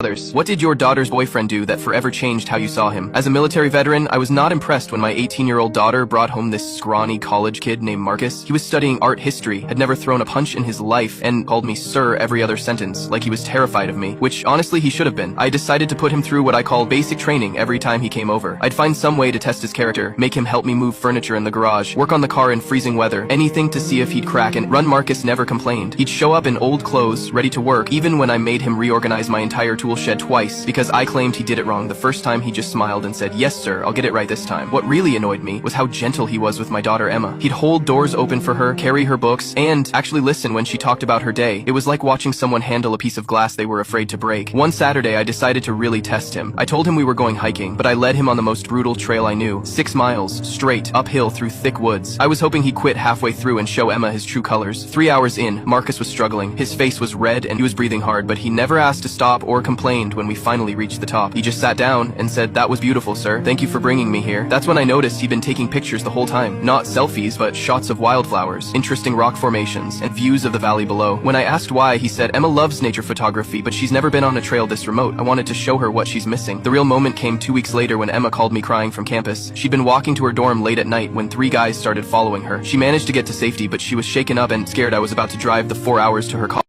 others. What did your daughter's boyfriend do that forever changed how you saw him? As a military veteran, I was not impressed when my 18-year-old daughter brought home this scrawny college kid named Marcus. He was studying art history, had never thrown a punch in his life, and called me sir every other sentence, like he was terrified of me, which honestly he should have been. I decided to put him through what I call basic training every time he came over. I'd find some way to test his character, make him help me move furniture in the garage, work on the car in freezing weather, anything to see if he'd crack and run. Marcus never complained. He'd show up in old clothes, ready to work, even when I made him reorganize my entire tool shed twice, because I claimed he did it wrong. The first time he just smiled and said, "Yes sir, I'll get it right this time." What really annoyed me was how gentle he was with my daughter Emma. He'd hold doors open for her, carry her books, and actually listen when she talked about her day. It was like watching someone handle a piece of glass they were afraid to break. One Saturday I decided to really test him. I told him we were going hiking, but I led him on the most brutal trail I knew. 6 miles, straight, uphill through thick woods. I was hoping he'd quit halfway through and show Emma his true colors. 3 hours in, Marcus was struggling. His face was red and he was breathing hard, but he never asked to stop or complained when we finally reached the top. He just sat down and said, "That was beautiful, sir. Thank you for bringing me here." That's when I noticed he'd been taking pictures the whole time. Not selfies, but shots of wildflowers, interesting rock formations, and views of the valley below. When I asked why, he said, "Emma loves nature photography, but she's never been on a trail this remote. I wanted to show her what she's missing." The real moment came 2 weeks later when Emma called me crying from campus. She'd been walking to her dorm late at night when 3 guys started following her. She managed to get to safety, but she was shaken up and scared I was about to drive the 4 hours to her college.